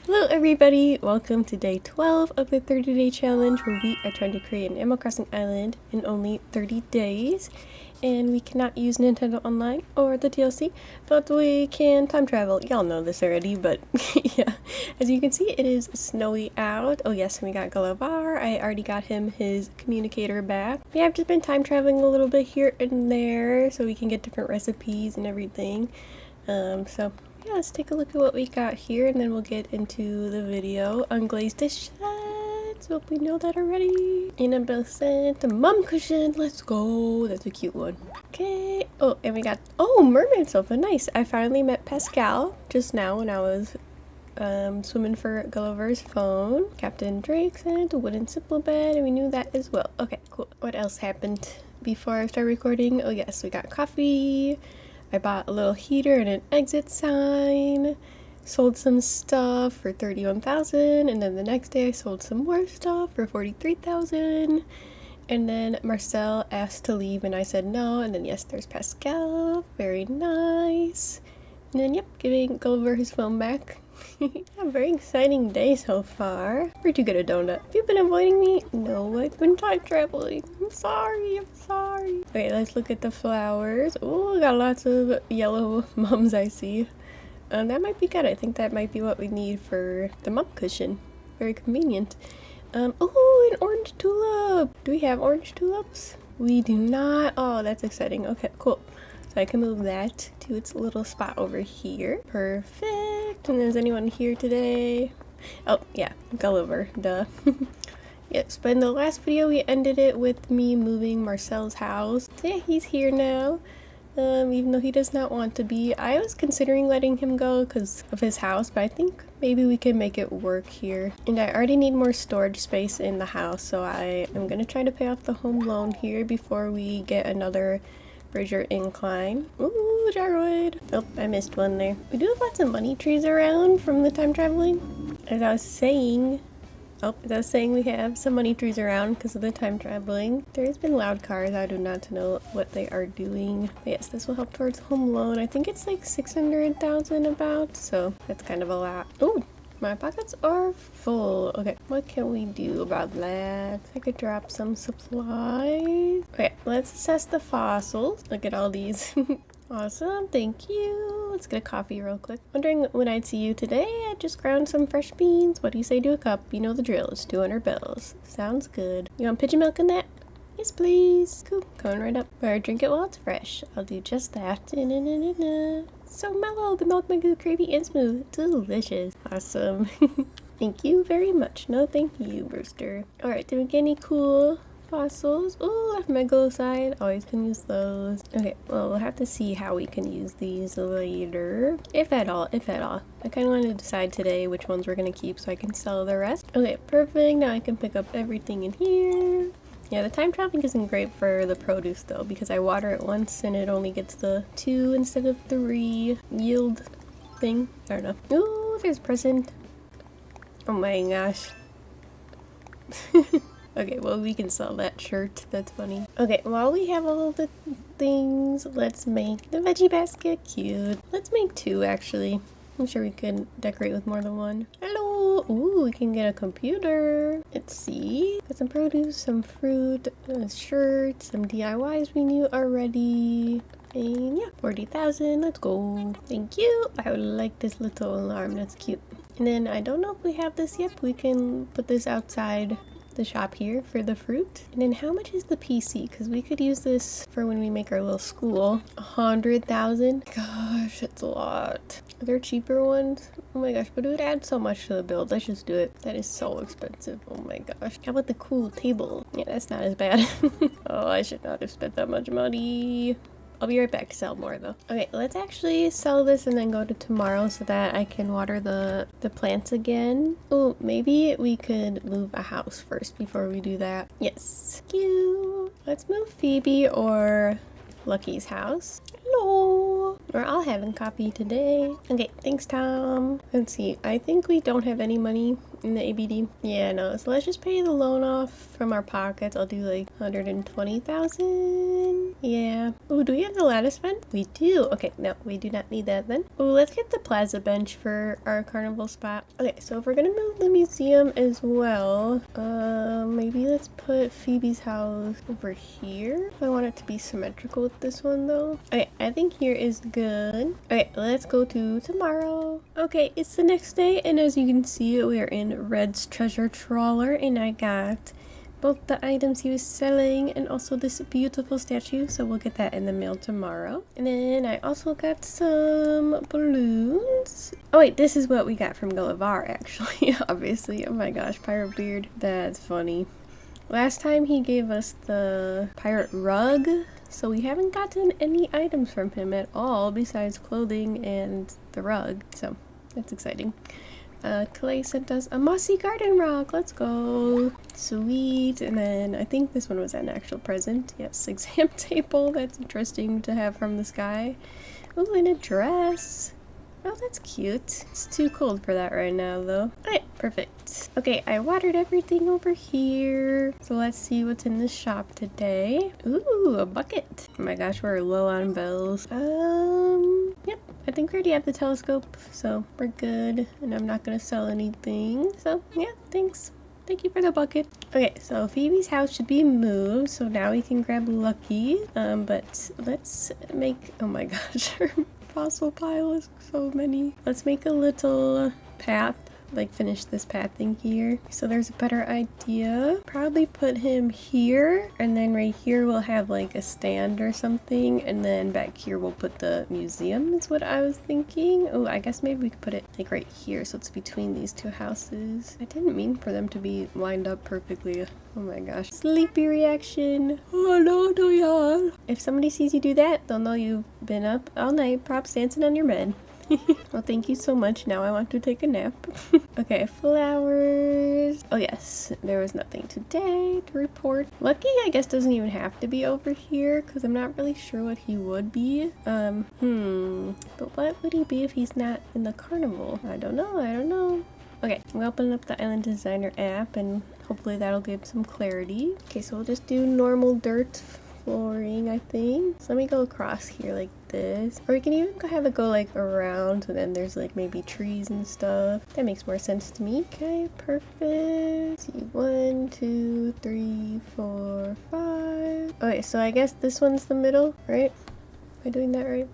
Hello everybody, welcome to day 12 of the 30-day challenge where we are trying to create an Animal Crossing island in only 30 days. And we cannot use Nintendo Online or the DLC, but we can time travel. Y'all know this already, but yeah. As you can see, it is snowy out. Oh yes, and we got Gullivar. I already got him his communicator back. Yeah, I've just been time traveling a little bit here and there so we can get different recipes and everything. So yeah, let's take a look at what we got here and then we'll get into the video. Unglazed dishes. Hope we know that already. Annabelle sent a mum cushion. Let's go. That's a cute one. Okay. Oh, and we got, oh, mermaid sofa. Nice. I finally met Pascal just now when I was swimming for Gulliver's phone. Captain Drake sent a wooden simple bed, and we knew that as well. Okay, cool. What else happened before I start recording? Oh yes, we got coffee. I bought a little heater and an exit sign. Sold some stuff for 31,000, and then the next day I sold some more stuff for 43,000. And then Marcel asked to leave and I said no, and then yes, there's Pascal. Very nice. And then yep, giving Gulliver his phone back. A very exciting day so far. Where'd you get a donut? Have you been avoiding me? No, I've been time traveling. I'm sorry. Okay, let's look at the flowers. Oh, got lots of yellow mums I see. That might be good. I think that might be what we need for the mum cushion. Very convenient. Oh, an orange tulip. Do we have orange tulips? We do not. Oh, that's exciting. Okay, cool. So I can move that to its little spot over here. Perfect. And is anyone here today? Oh, yeah, Gulliver, duh. Yes, but in the last video we ended it with me moving Marcel's house. So yeah, he's here now. Even though he does not want to be. I was considering letting him go because of his house, but I think maybe we can make it work here. And I already need more storage space in the house, so I am going to try to pay off the home loan here before we get another bridge or incline. Ooh, gyroid. Oh, I missed one there. We do have lots of money trees around from the time traveling. As I was saying, we have some money trees around because of the time traveling. There has been loud cars. I do not know what they are doing. But yes, this will help towards home loan. I think it's like 600,000 about, so that's kind of a lot. Oh, my pockets are full. Okay, what can we do about that? I could drop some supplies. Okay, let's assess the fossils. Look at all these. Awesome, thank you. Let's get a coffee real quick. Wondering when I'd see you today. I just ground some fresh beans. What do you say to a cup? You know the drill. It's 200 bells. Sounds good. You want pigeon milk in that? Yes, please. Cool. Coming right up. Better drink it while it's fresh. I'll do just that. So mellow. The milk makes it creamy and smooth. Delicious. Awesome. Thank you very much. No, thank you, Brewster. Alright, did we get any cool fossils? Oh, megalocide. Always can use those. Okay, well, we'll have to see how we can use these later. If at all. I kind of want to decide today which ones we're going to keep so I can sell the rest. Okay, perfect. Now I can pick up everything in here. Yeah, the time traveling isn't great for the produce though because I water it once and it only gets the 2 instead of 3 yield thing. I don't know. Ooh, there's a present. Oh my gosh. Okay, well, we can sell that shirt. That's funny. Okay, while we have all the things, let's make the veggie basket cute. Let's make 2, actually. I'm sure we could decorate with more than 1. Hello! Ooh, we can get a computer. Let's see. Got some produce, some fruit, a shirt, some DIYs we knew already. And yeah, 40,000. Let's go. Thank you. I would like this little alarm. That's cute. And then I don't know if we have this yet. We can put this outside the shop here for the fruit. And then how much is the PC? Because we could use this for when we make our little school. 100,000. Gosh, that's a lot. Are there cheaper ones? Oh my gosh, but it would add so much to the build. Let's just do it. That is so expensive. Oh my gosh. How about the cool table? Yeah, that's not as bad. Oh, I should not have spent that much money. I'll be right back to sell more though. Okay, let's actually sell this and then go to tomorrow so that I can water the plants again. Oh, maybe we could move a house first before we do that. Yes. Cute. Let's move Phoebe or Lucky's house. Hello. We're all having coffee today. Okay, thanks, Tom. Let's see. I think we don't have any money in the ABD. Yeah, no. So let's just pay the loan off from our pockets. I'll do like 120,000. Yeah. Oh, do we have the lattice fence? We do. Okay, no, we do not need that then. Oh, let's get the plaza bench for our carnival spot. Okay, so if we're gonna move the museum as well, maybe let's put Phoebe's house over here. I want it to be symmetrical with this one though. Okay, I think here is good. Okay, let's go to tomorrow. Okay, it's the next day, and as you can see, we are in Red's treasure trawler, and I got both the items he was selling and also this beautiful statue, so we'll get that in the mail tomorrow. And then I also got some balloons. Oh wait, this is what we got from Gullivar actually, obviously. Oh my gosh, pirate beard. That's funny. Last time he gave us the pirate rug, so we haven't gotten any items from him at all besides clothing and the rug, so that's exciting. Clay sent us a mossy garden rock. Let's go. Sweet. And then I think this one was an actual present. Yes, exam table. That's interesting to have from the sky. Oh, and a dress. Oh, that's cute. It's too cold for that right now, though. Alright, perfect. Okay, I watered everything over here. So let's see what's in the shop today. Ooh, a bucket. Oh my gosh, we're low on bells. Yep. I think we already have the telescope, so we're good. And I'm not gonna sell anything. So, yeah, thanks. Thank you for the bucket. Okay, so Phoebe's house should be moved, so now we can grab Lucky. But let's make... Oh my gosh, her fossil pile is so many. Let's make a little path, like finish this path thing here. So there's a better idea. Probably put him here, and then right here we'll have like a stand or something, and then back here we'll put the museum is what I was thinking. Oh, I guess maybe we could put it like right here so it's between these two houses. I didn't mean for them to be lined up perfectly. Oh my gosh. Sleepy reaction. Oh no, no, yawn. If somebody sees you do that, they'll know you've been up all night, props dancing on your bed. Well, thank you so much. Now I want to take a nap. Okay, flowers. Oh yes, there was nothing today to report. Lucky, I guess, doesn't even have to be over here because I'm not really sure what he would be. But what would he be if he's not in the carnival? I don't know. Okay, we'll open up the Island Designer app and hopefully that'll give some clarity. Okay, so we'll just do normal dirt flooring, I think. So let me go across here like this. Or you can even have it go like around, and then there's like maybe trees and stuff. That makes more sense to me. Okay, perfect. Let's see, 1, 2, 3, 4, 5. Okay, so I guess this one's the middle, right? Am I doing that right?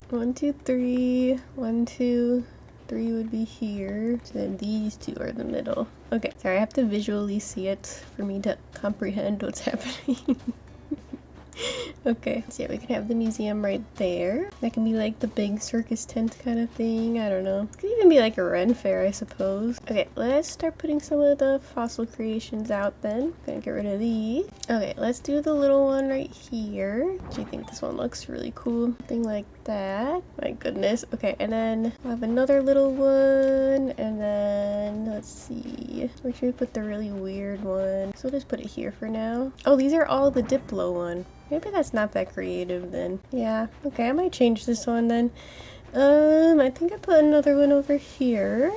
1, 2, 3. 1, 2, 3 would be here. So then these two are the middle. Okay, sorry, I have to visually see it for me to comprehend what's happening. Okay, so yeah, we can have the museum right there. That can be like the big circus tent kind of thing. I don't know. It could even be like a Ren fair, I suppose. Okay, let's start putting some of the fossil creations out then. Gonna get rid of these. Okay, let's do the little one right here. Do you think this one looks really cool? Something like that. My goodness. Okay, and then we'll have another little one, and then let's see. Where should we put the really weird one? So we'll just put it here for now. Oh, these are all the Diplo one. Maybe that's not that creative then. Yeah, okay, I might change this one then. I think I put another one over here.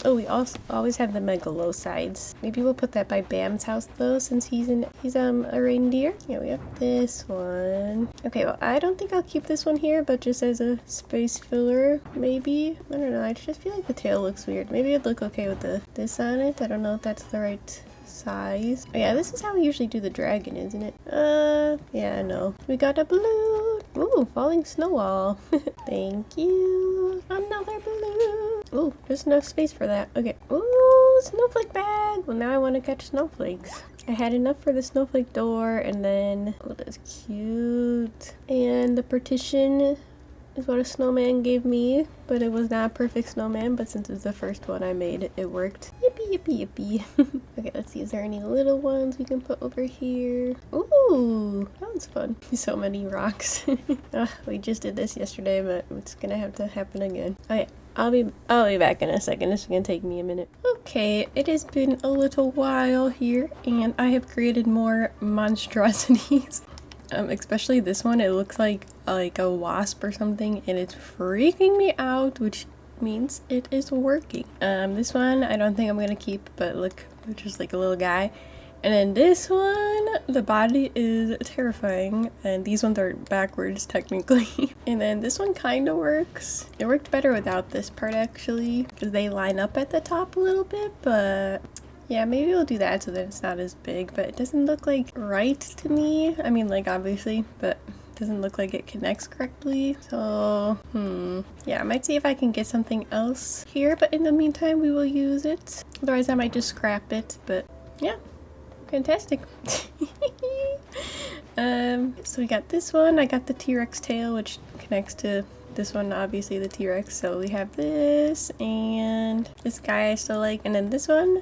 Oh, we also always have the Megalo sides. Maybe we'll put that by Bam's house though, since he's a reindeer. Yeah, we have this one. Okay, well, I don't think I'll keep this one here, but just as a space filler, maybe. I don't know, I just feel like the tail looks weird. Maybe it'd look okay with this on it. I don't know if that's the right size. Oh yeah, this is how we usually do the dragon, isn't it? Yeah, no. We got a balloon. Ooh, falling snowball. Thank you. Another balloon. Ooh, there's enough space for that. Okay. Ooh, snowflake bag. Well, now I want to catch snowflakes. I had enough for the snowflake door, and then, oh, that's cute. And the partition is what a snowman gave me, but it was not a perfect snowman, but since it was the first one I made, it worked. Yippee, yippee, yippee. Okay, let's see, is there any little ones we can put over here? Ooh, that was fun. So many rocks. We just did this yesterday, but it's gonna have to happen again. Okay, I'll be back in a second. This is gonna take me a minute. Okay, it has been a little while here, and I have created more monstrosities. Especially this one, it looks like a wasp or something, and it's freaking me out, which means it is working. This one I don't think I'm gonna keep, but look, it's just like a little guy. And then this one, the body is terrifying, and these ones are backwards technically. And then this one kind of works. It worked better without this part actually, because they line up at the top a little bit, but yeah, maybe we'll do that so that it's not as big, but it doesn't look like right to me. I mean, like obviously, but it doesn't look like it connects correctly. So, yeah, I might see if I can get something else here, but in the meantime, we will use it. Otherwise, I might just scrap it, but yeah. Fantastic. So we got this one. I got the T-Rex tail, which connects to this one, obviously the T-Rex. So we have this, and this guy I still like. And then this one,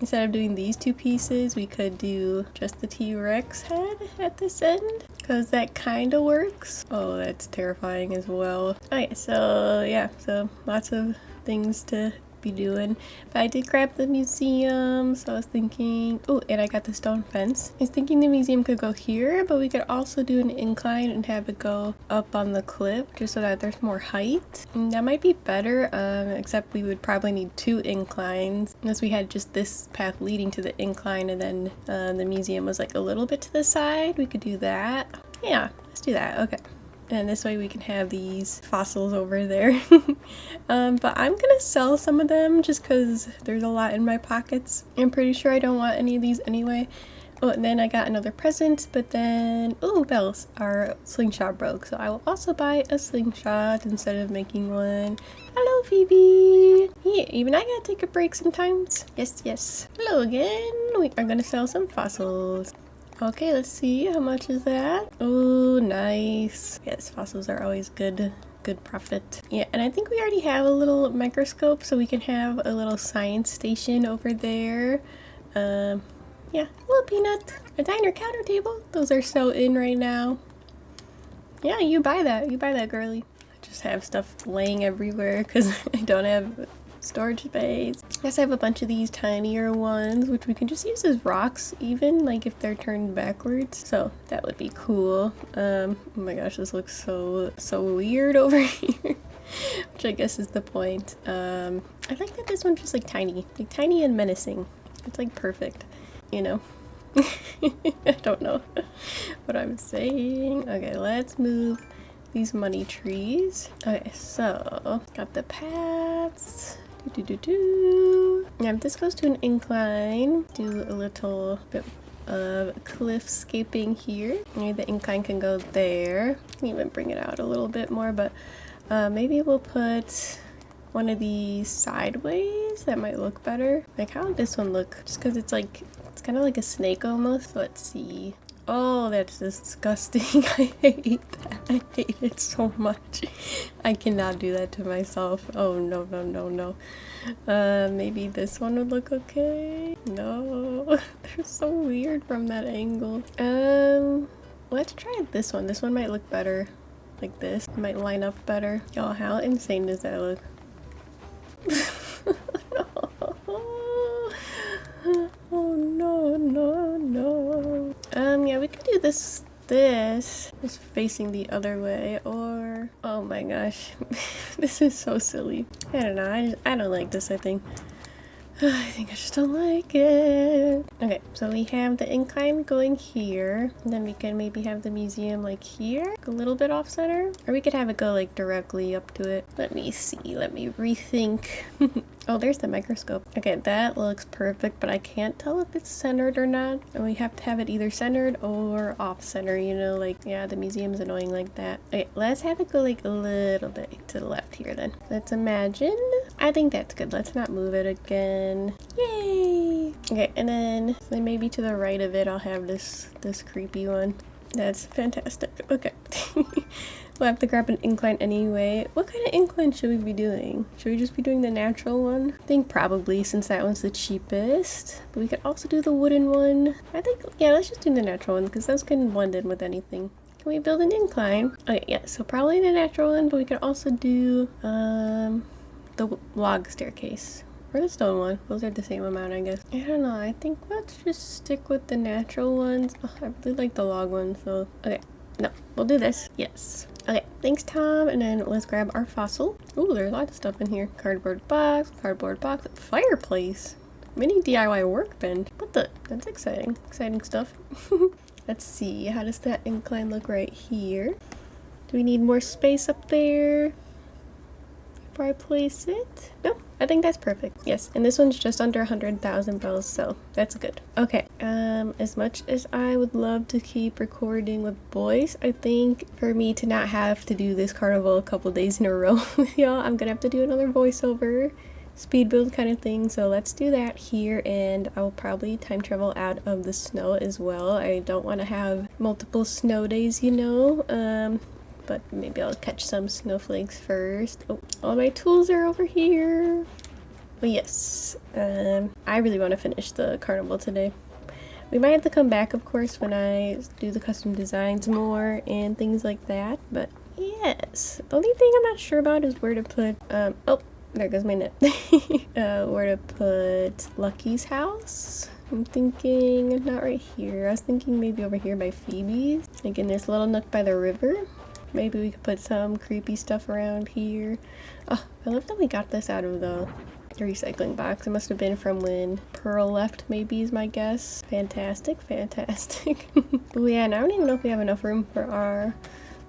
instead of doing these two pieces, we could do just the T-Rex head at this end, because that kind of works. Oh, that's terrifying as well. Okay, so yeah, so lots of things to be doing, but I did grab the museum, so I was thinking, oh, and I got the stone fence. I was thinking the museum could go here, but we could also do an incline and have it go up on the cliff just so that there's more height. And that might be better, except we would probably need 2 inclines unless we had just this path leading to the incline, and then the museum was like a little bit to the side. We could do that. Yeah, let's do that. Okay. And this way we can have these fossils over there. But I'm gonna sell some of them just because there's a lot in my pockets. I'm pretty sure I don't want any of these anyway. Oh, and then I got another present, but then, oh, bells, our slingshot broke. So I will also buy a slingshot instead of making one. Hello, Phoebe. Yeah, even I gotta take a break sometimes. Yes, yes. Hello again. We are gonna sell some fossils. Okay, let's see, how much is that? Oh, nice. Yes, fossils are always good profit. Yeah, and I think we already have a little microscope, so we can have a little science station over there. Yeah, little peanut. A diner counter table. Those are so in right now. Yeah, you buy that, girly. I just have stuff laying everywhere because I don't have storage space. I guess I have a bunch of these tinier ones, which we can just use as rocks even, like if they're turned backwards. So that would be cool. Oh my gosh, this looks so weird over here. Which I guess is the point. I like that this one's just like tiny and menacing. It's like perfect, you know? I don't know what I'm saying. Okay, let's move these money trees. Okay, so got the paths. Now if this goes to an incline, do a little bit of cliffscaping here. Maybe the incline can go there. Can even bring it out a little bit more, but maybe we'll put one of these sideways. That might look better. Like, how would this one look? Just because it's like, it's kind of like a snake almost. Let's see. Oh, that's disgusting. I hate that. I hate it so much. I cannot do that to myself. Oh, no, no, no, no. Maybe this one would look okay. No, they're so weird from that angle. Let's try this one. This one might look better. Like this. It might line up better. Oh, how insane does that look? Oh no, no, no. Yeah, we could do this just facing the other way, or oh my gosh. This is so silly. I don't know, I don't like this, I think. I think I just don't like it. Okay, so we have the incline going here. And then we can maybe have the museum like here, a little bit off center. Or we could have it go like directly up to it. Let me see, let me rethink. Oh, there's the microscope. Okay, that looks perfect, but I can't tell if it's centered or not. And we have to have it either centered or off center, you know, like, yeah, the museum's annoying like that. Okay, let's have it go like a little bit to the left here then. Let's imagine. I think that's good. Let's not move it again. Yay! Okay, and then maybe to the right of it, I'll have this creepy one. That's fantastic. Okay. We'll have to grab an incline anyway. What kind of incline should we be doing? Should we just be doing the natural one? I think probably, since that one's the cheapest. But we could also do the wooden one. I think, yeah, let's just do the natural one because those can blend in with anything. Can we build an incline? Okay, yeah, so probably the natural one, but we could also do the log staircase. Or the stone one. Those are the same amount, I guess. I don't know. I think let's just stick with the natural ones. Oh, I really like the log one, so... Okay. No, we'll do this. Yes. Okay, thanks Tom, and then let's grab our fossil. Oh, there's a lot of stuff in here. Cardboard box, fireplace, mini DIY workbench. What the? That's exciting. Exciting stuff. Let's see, how does that incline look right here? Do we need more space up there before I place it? No, I think that's perfect. Yes, and this one's just under 100,000 bells, so that's good. Okay, as much as I would love to keep recording with voice, I think for me to not have to do this carnival a couple days in a row with y'all, I'm gonna have to do another voiceover speed build kind of thing. So let's do that here, and I'll probably time travel out of the snow as well. I don't want to have multiple snow days, you know, but maybe I'll catch some snowflakes first. Oh, all my tools are over here. But yes, I really want to finish the carnival today. We might have to come back, of course, when I do the custom designs more and things like that, but yes. The only thing I'm not sure about is where to put, oh, there goes my net. Where to put Lucky's house. I'm thinking not right here. I was thinking maybe over here by Phoebe's. Like in this little nook by the river. Maybe we could put some creepy stuff around here. Oh, I love that we got this out of the recycling box. It must have been from when Pearl left, maybe is my guess. Fantastic, fantastic. Oh yeah, and I don't even know if we have enough room for our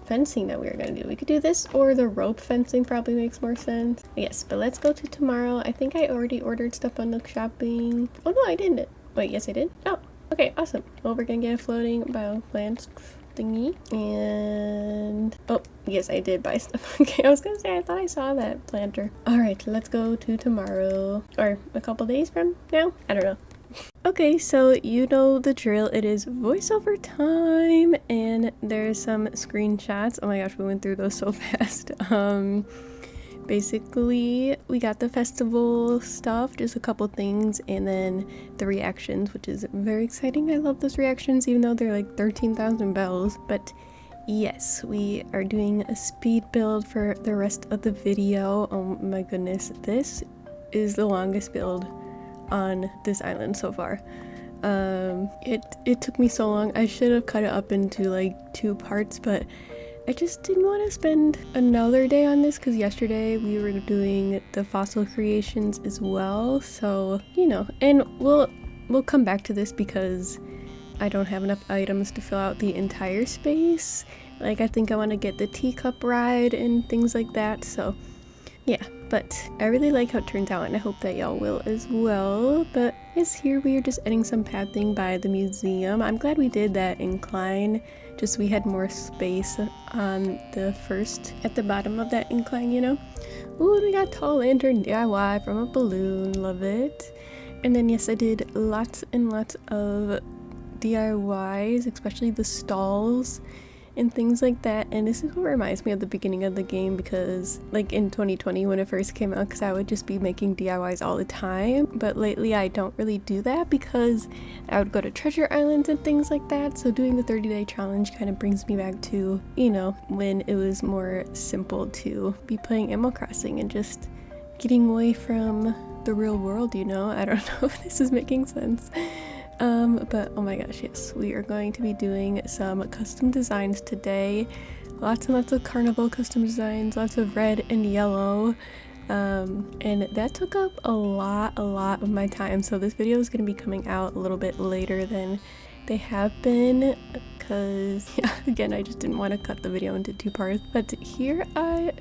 fencing that we were gonna do. We could do this, or the rope fencing probably makes more sense. Yes, but let's go to tomorrow. I think I already ordered stuff on Nook Shopping. Oh no, I didn't. Wait, yes I did. Oh, okay, awesome. Well, we're gonna get a floating bioplant thingy, and oh yes, I did buy stuff. Okay, I was gonna say I thought I saw that planter. All right, let's go to tomorrow, or a couple days from now. I don't know. Okay, so you know the drill. It is voiceover time, and there's some screenshots. Oh my gosh, we went through those so fast. Basically, we got the festival stuff, just a couple things, and then the reactions, which is very exciting. I love those reactions, even though they're like 13,000 bells. But yes, we are doing a speed build for the rest of the video. Oh my goodness, this is the longest build on this island so far. It took me so long. I should have cut it up into like 2 parts, but I just didn't want to spend another day on this because yesterday we were doing the fossil creations as well. So, you know, and we'll come back to this because I don't have enough items to fill out the entire space. Like, I think I want to get the teacup ride and things like that. So yeah, but I really like how it turns out, and I hope that y'all will as well. But yes, here we are just adding some pathing by the museum. I'm glad we did that incline, just so we had more space on the first, at the bottom of that incline, you know. Ooh, we got tall lantern DIY from a balloon, love it. And then yes, I did lots and lots of DIYs, especially the stalls and things like that. And this is what reminds me of the beginning of the game, because like in 2020 when it first came out, because I would just be making DIYs all the time. But lately I don't really do that because I would go to treasure islands and things like that. So doing the 30-day challenge kind of brings me back to, you know, when it was more simple to be playing Animal Crossing and just getting away from the real world, you know. I don't know if this is making sense. But oh my gosh, yes, we are going to be doing some custom designs today. Lots and lots of carnival custom designs, lots of red and yellow. And that took up a lot of my time. So this video is going to be coming out a little bit later than they have been, because yeah, again, I just didn't want to cut the video into 2 parts. But here I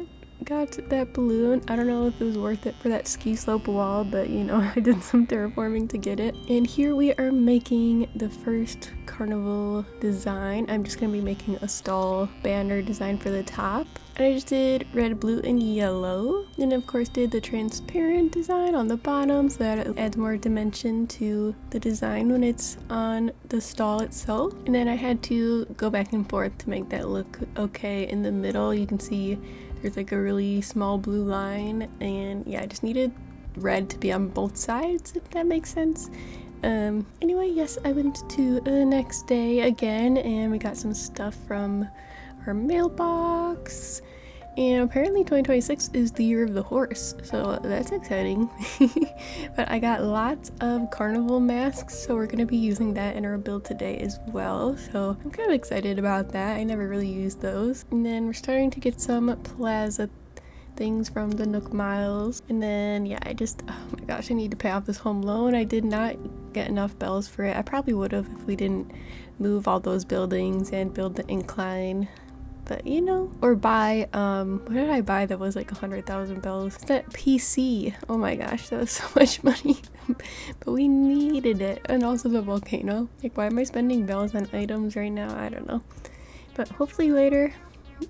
got that balloon. I don't know if it was worth it for that ski slope wall, but you know, I did some terraforming to get it. And here we are making the first carnival design. I'm just gonna be making a stall banner design for the top. And I just did red, blue, and yellow. And of course did the transparent design on the bottom so that it adds more dimension to the design when it's on the stall itself. And then I had to go back and forth to make that look okay. In the middle, you can see there's like a really small blue line, and yeah, I just needed red to be on both sides, if that makes sense. Anyway, yes, I went to the next day again, and we got some stuff from our mailbox. And apparently 2026 is the year of the horse, so that's exciting. But I got lots of carnival masks, so we're gonna be using that in our build today as well. So I'm kind of excited about that. I never really used those. And then we're starting to get some plaza things from the Nook Miles. And then yeah, oh my gosh, I need to pay off this home loan. I did not get enough bells for it. I probably would have if we didn't move all those buildings and build the incline. But you know, or buy what did I buy that was like 100,000 bells? It's that PC. Oh my gosh, that was so much money. But we needed it. And also the volcano. Like, why am I spending bells on items right now? I don't know. But hopefully later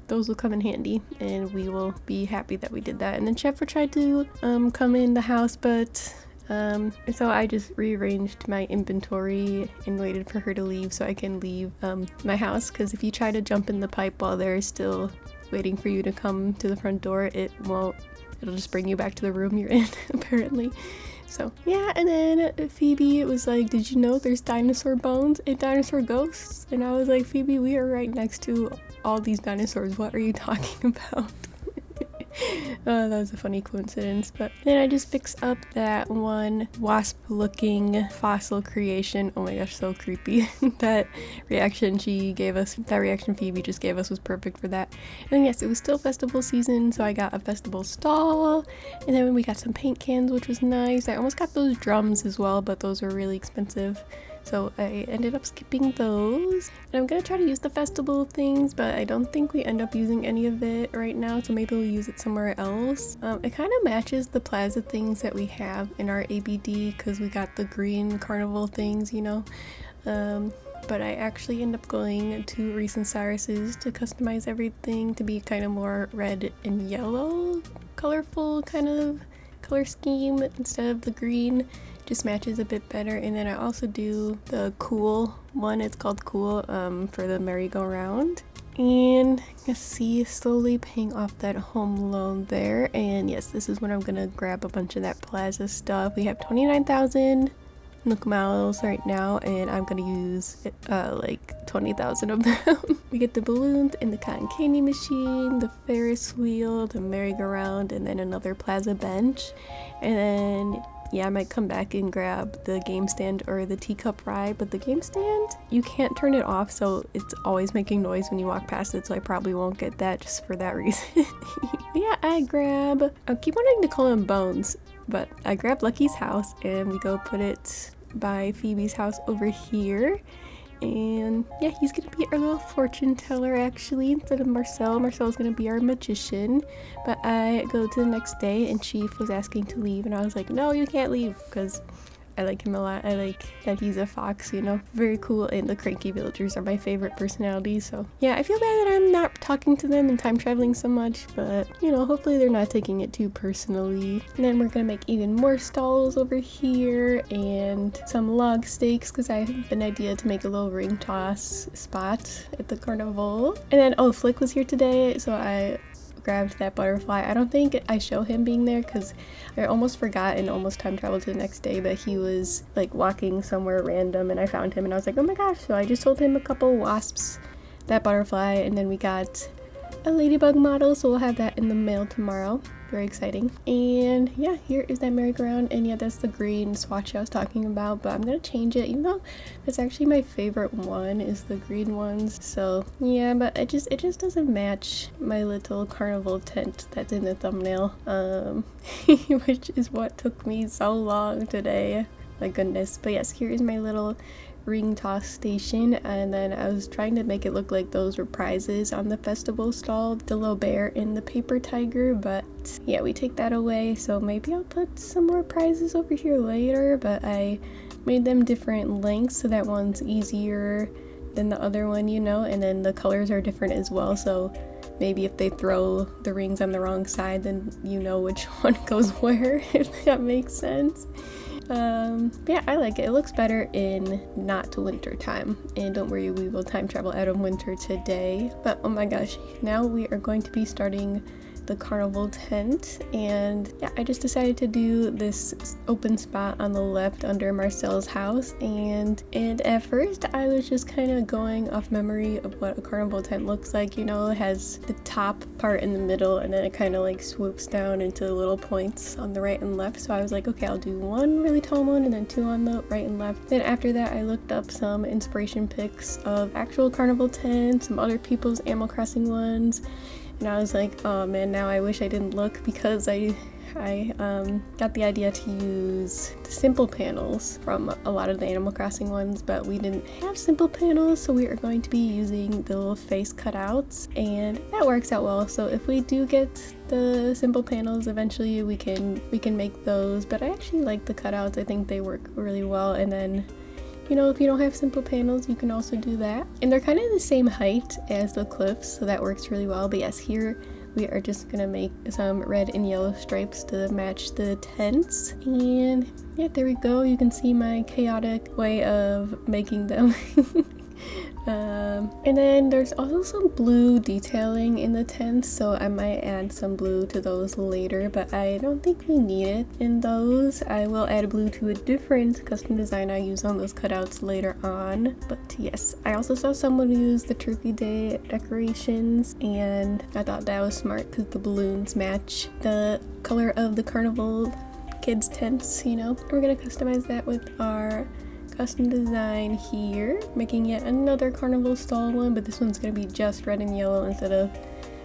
those will come in handy and we will be happy that we did that. And then Shepard tried to come in the house, but so I just rearranged my inventory and waited for her to leave so I can leave my house, because if you try to jump in the pipe while they're still waiting for you to come to the front door, it'll just bring you back to the room you're in apparently. So yeah, and then Phoebe was like, did you know there's dinosaur bones and dinosaur ghosts? And I was like, Phoebe, we are right next to all these dinosaurs. What are you talking about? Oh, that was a funny coincidence. But then I just fixed up that one wasp looking fossil creation. Oh my gosh, so creepy. That reaction Phoebe just gave us was perfect for that. And then yes, it was still festival season, so I got a festival stall, and then we got some paint cans, which was nice. I almost got those drums as well, but those were really expensive, so I ended up skipping those. And I'm gonna try to use the festival things, but I don't think we end up using any of it right now, so maybe we'll use it somewhere else. It kind of matches the plaza things that we have in our ABD, because we got the green carnival things, you know. But I actually end up going to Reese and Cyrus's to customize everything to be kind of more red and yellow, colorful kind of color scheme instead of the green. Just matches a bit better. And then I also do the cool one, it's called cool, for the merry-go-round. And let's see, slowly paying off that home loan there. And yes, this is when I'm gonna grab a bunch of that plaza stuff. We have 29,000 Nook Miles right now, and I'm gonna use like 20,000 of them. We get the balloons and the cotton candy machine, the Ferris wheel, the merry-go-round, and then another plaza bench. And then yeah, I might come back and grab the game stand or the teacup ride, but the game stand, you can't turn it off, so it's always making noise when you walk past it, so I probably won't get that just for that reason. Yeah, I keep wanting to call him Bones, but I grab Lucky's house and we go put it by Phoebe's house over here. And yeah, he's gonna be our little fortune teller actually instead of Marcel. Marcel's gonna be our magician. But I go to the next day and Chief was asking to leave, and I was like, no, you can't leave, because I like him a lot. I like that he's a fox, you know, very cool, and the cranky villagers are my favorite personalities. So yeah, I feel bad that I'm not talking to them and time traveling so much, but you know, hopefully they're not taking it too personally. And then we're gonna make even more stalls over here and some log stakes, because I have an idea to make a little ring toss spot at the carnival. And then oh, Flick was here today, so I grabbed that butterfly. I don't think I show him being there because I almost forgot and almost time traveled to the next day, but he was like walking somewhere random and I found him and I was like, oh my gosh. So I just sold him a couple wasps, that butterfly, and then we got a ladybug model, so we'll have that in the mail tomorrow. Very exciting. And yeah, here is that merry-go-round, and yeah, that's the green swatch I was talking about, but I'm gonna change it, even though that's actually my favorite one is the green ones. So yeah, but it just doesn't match my little carnival tent that's in the thumbnail, which is what took me so long today, my goodness. But yes, here is my little ring toss station, and then I was trying to make it look like those were prizes on the festival stall, the little bear and the paper tiger, but yeah, we take that away, so maybe I'll put some more prizes over here later. But I made them different lengths, so that one's easier than the other one, you know, and then the colors are different as well, so maybe if they throw the rings on the wrong side, then you know which one goes where, if that makes sense. Yeah, I like it. It looks better in not winter time, and don't worry, we will time travel out of winter today. But oh my gosh, now we are going to be starting the carnival tent, and yeah, I just decided to do this open spot on the left under Marcel's house, and at first I was just kind of going off memory of what a carnival tent looks like. You know, it has the top part in the middle and then it kind of like swoops down into the little points on the right and left. So I was like, okay, I'll do one really tall one and then two on the right and left. Then after that I looked up some inspiration pics of actual carnival tents, some other people's Animal Crossing ones, and I was like, oh man, now I wish I didn't look, because I got the idea to use the simple panels from a lot of the Animal Crossing ones, but we didn't have simple panels, so we are going to be using the little face cutouts, and that works out well. So if we do get the simple panels eventually, we can make those, but I actually like the cutouts. I think they work really well. And then, you know, if you don't have simple panels, you can also do that, and they're kind of the same height as the cliffs, so that works really well. But yes, here we are just gonna make some red and yellow stripes to match the tents, and yeah, there we go. You can see my chaotic way of making them. And then there's also some blue detailing in the tents, so I might add some blue to those later, but I don't think we need it in those. I will add blue to a different custom design I use on those cutouts later on. But yes, I also saw someone use the Turkey Day decorations, and I thought that was smart because the balloons match the color of the carnival kids tents, you know. We're gonna customize that with our custom design here, making yet another carnival stall one, but this one's gonna be just red and yellow instead of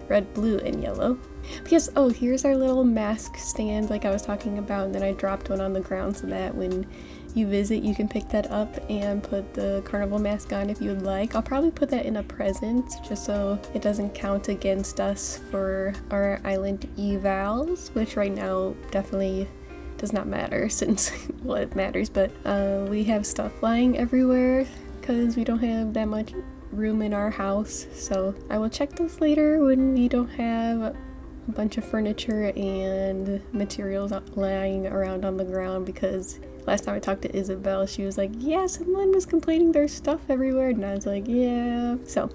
red, blue, and yellow. But yes, oh, here's our little mask stand like I was talking about, and then I dropped one on the ground so that when you visit you can pick that up and put the carnival mask on if you would like. I'll probably put that in a present just so it doesn't count against us for our island evals, which right now definitely does not matter, since well, it matters, but we have stuff flying everywhere because we don't have that much room in our house. So I will check those later when we don't have a bunch of furniture and materials lying around on the ground, because last time I talked to Isabel, she was like, yeah, someone was complaining there's stuff everywhere, and I was like, yeah. So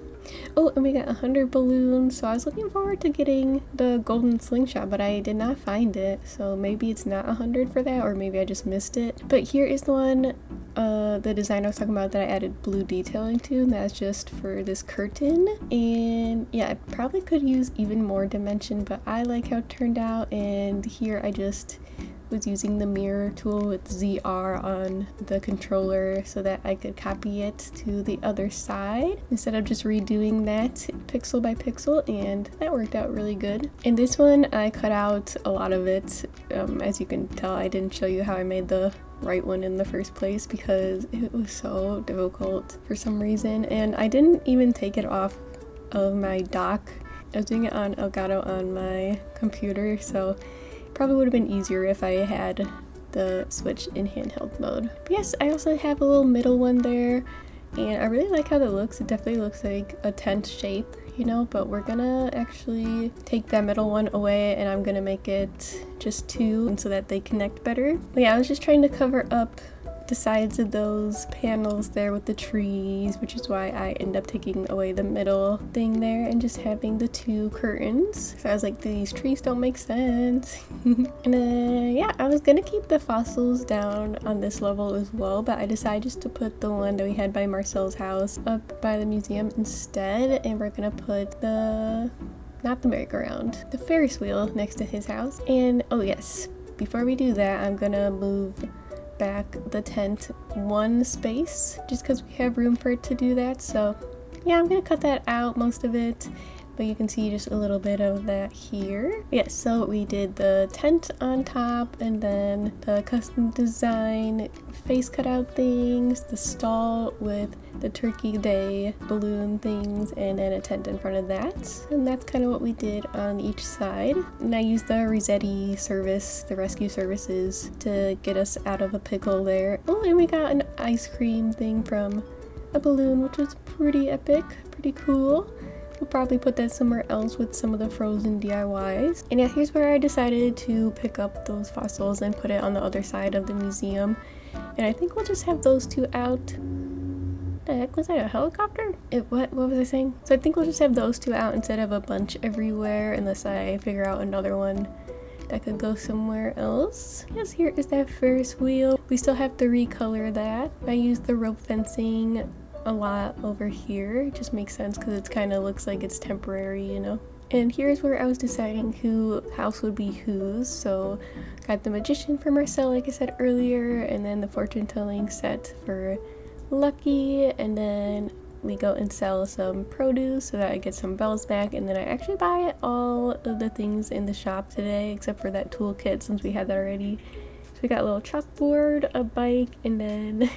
oh, and we got 100 balloons, so I was looking forward to getting the golden slingshot, but I did not find it, so maybe it's not 100 for that, or maybe I just missed it. But here is the one, the design I was talking about that I added blue detailing to, and that's just for this curtain. And yeah, I probably could use even more dimension, but I like how it turned out, and here I just was using the mirror tool with ZR on the controller so that I could copy it to the other side instead of just redoing that pixel by pixel, and that worked out really good. In this one I cut out a lot of it. As you can tell, I didn't show you how I made the right one in the first place because it was so difficult for some reason, and I didn't even take it off of my dock. I was doing it on Elgato on my computer, so probably would have been easier if I had the Switch in handheld mode. But yes, I also have a little middle one there, and I really like how that looks. It definitely looks like a tent shape, you know, but we're gonna actually take that middle one away and I'm gonna make it just two so that they connect better. But yeah, I was just trying to cover up the sides of those panels there with the trees, which is why I end up taking away the middle thing there and just having the two curtains. So I was like, these trees don't make sense. And yeah, I was gonna keep the fossils down on this level as well, but I decided just to put the one that we had by Marcel's house up by the museum instead, and we're gonna put not the merry-go-round, the Ferris wheel next to his house. And oh yes, before we do that, I'm gonna move back the tent one space just because we have room for it to do that. So yeah, I'm gonna cut that out, most of it, but you can see just a little bit of that here. Yes, so we did the tent on top, and then the custom design face cutout things, the stall with the Turkey Day balloon things, and then a tent in front of that. And that's kind of what we did on each side. And I used the Rossetti service, the rescue services, to get us out of a pickle there. Oh, and we got an ice cream thing from a balloon, which was pretty epic, pretty cool. We'll probably put that somewhere else with some of the frozen DIYs. And yeah, here's where I decided to pick up those fossils and put it on the other side of the museum. And I think we'll just have those two out The heck was that, a helicopter? What was I saying? So I think we'll just have those two out instead of a bunch everywhere, unless I figure out another one that could go somewhere else. Yes, here is that Ferris wheel. We still have to recolor that. I used the rope fencing a lot over here. It just makes sense because it kind of looks like it's temporary, you know. And here's where I was deciding who house would be whose. So got the magician for Marcel, like I said earlier, and then the fortune telling set for Lucky, and then we go and sell some produce so that I get some bells back, and then I actually buy all of the things in the shop today except for that toolkit since we had that already. So we got a little chalkboard, a bike, and then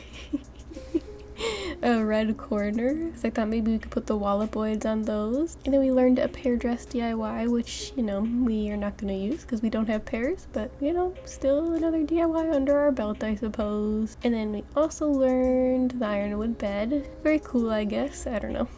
a red corner. So I thought maybe we could put the wallopoids on those. And then we learned a pear dress DIY, which, you know, we are not going to use because we don't have pears, but, you know, still another DIY under our belt, I suppose. And then we also learned the ironwood bed. Very cool, I guess. I don't know.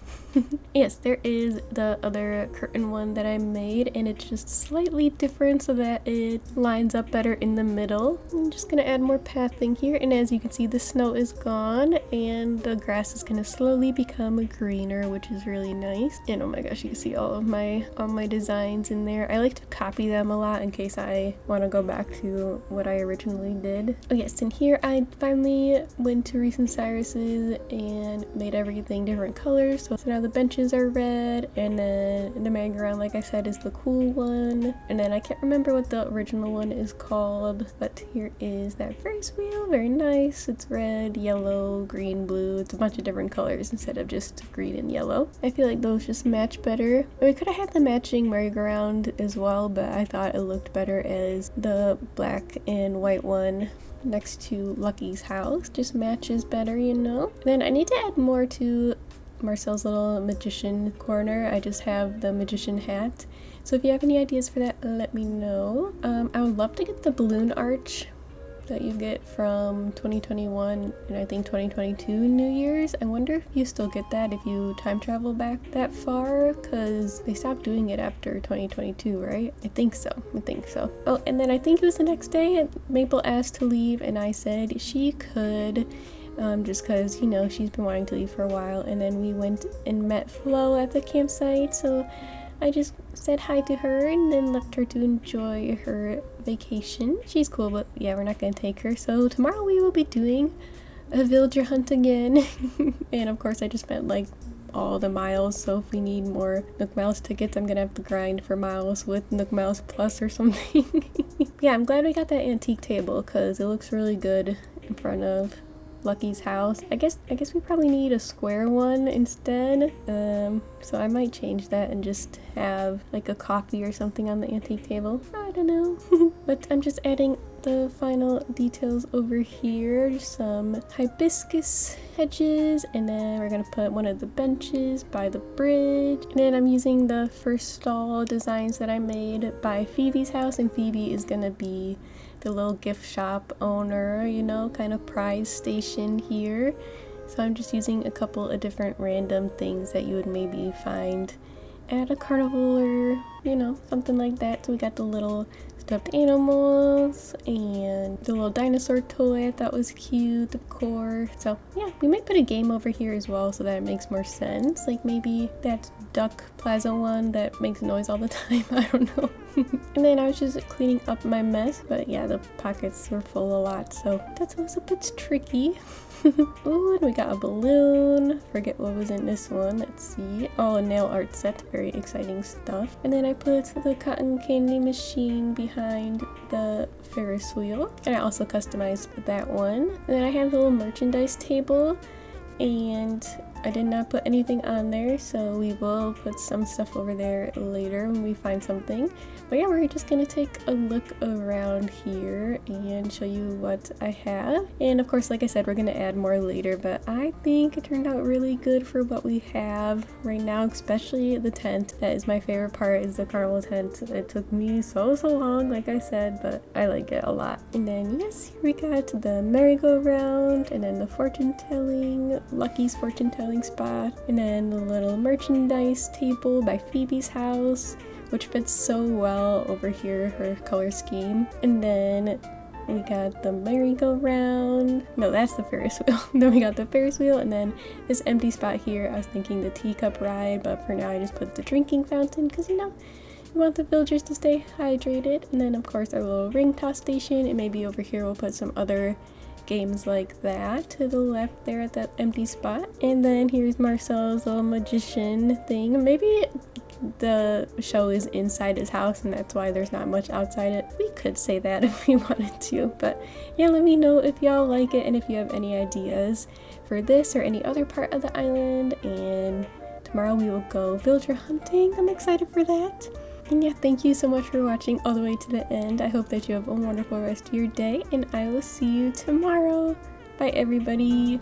Yes, there is the other curtain one that I made, and it's just slightly different so that it lines up better in the middle. I'm just gonna add more pathing here, and as you can see, the snow is gone and the grass is gonna slowly become greener, which is really nice. And oh my gosh, you can see all my designs in there. I like to copy them a lot in case I want to go back to what I originally did. Oh yes, and here I finally went to Reese and Cyrus's and made everything different colors. So now the benches are red, and then the merry-go-round, like I said, is the cool one. And then I can't remember what the original one is called, but here is that Ferris wheel. Very nice. It's red, yellow, green, blue. It's a bunch of different colors instead of just green and yellow. I feel like those just match better. We could have had the matching merry-go-round as well, but I thought it looked better as the black and white one next to Lucky's house. Just matches better, you know. Then I need to add more to Marcel's little magician corner. I just have the magician hat. So if you have any ideas for that, let me know. I would love to get the balloon arch that you get from 2021 and I think 2022 New Year's. I wonder if you still get that if you time travel back that far, because they stopped doing it after 2022, right? I think so. Oh, and then I think it was the next day Maple asked to leave and I said she could. Just because, you know, she's been wanting to leave for a while, and then we went and met Flo at the campsite, so I just said hi to her and then left her to enjoy her vacation. She's cool, but yeah, we're not gonna take her. So tomorrow we will be doing a villager hunt again. And of course I just spent like all the miles, so if we need more Nook Miles tickets, I'm gonna have to grind for miles with Nook Miles Plus or something. Yeah, I'm glad we got that antique table because it looks really good in front of Lucky's house. I guess we probably need a square one instead. So I might change that and just have like a coffee or something on the antique table. I don't know. But I'm just adding the final details over here. Some hibiscus hedges, and then we're gonna put one of the benches by the bridge. And then I'm using the first stall designs that I made by Phoebe's house, and Phoebe is gonna be the little gift shop owner, you know, kind of prize station here. So I'm just using a couple of different random things that you would maybe find at a carnival or, you know, something like that. So we got the little stuffed animals and the little dinosaur toy I thought was cute, of course. So yeah, we might put a game over here as well so that it makes more sense. Like maybe that duck plaza one that makes noise all the time. I don't know. And then I was just cleaning up my mess, but yeah, the pockets were full a lot, so that was a bit tricky. Ooh, and we got a balloon. Forget what was in this one. Let's see. Oh, a nail art set. Very exciting stuff. And then I put the cotton candy machine behind the Ferris wheel. And I also customized that one. And then I have the little merchandise table. And I did not put anything on there, so we will put some stuff over there later when we find something. But yeah, we're just gonna take a look around here and show you what I have. And of course, like I said, we're gonna add more later, but I think it turned out really good for what we have right now, especially the tent. That is my favorite part, is the carnival tent. It took me so long, like I said, but I like it a lot. And then yes, here we got the merry-go-round, and then the fortune telling, Lucky's fortune telling spot, and then the little merchandise table by Phoebe's house, which fits so well over here, her color scheme. And then We got the merry-go-round. No, that's the Ferris wheel. Then we got the Ferris wheel, and then this empty spot here, I was thinking the teacup ride, but for now I just put the drinking fountain because, you know, we want the villagers to stay hydrated. And then of course our little ring toss station, and maybe over here we'll put some other games like that to the left there at that empty spot. And then here's Marcel's little magician thing. Maybe the show is inside his house and that's why there's not much outside it. We could say that if we wanted to, but yeah, let me know if y'all like it and if you have any ideas for this or any other part of the island. And tomorrow we will go villager hunting. I'm excited for that. And yeah, thank you so much for watching all the way to the end. I hope that you have a wonderful rest of your day, and I will see you tomorrow. Bye everybody.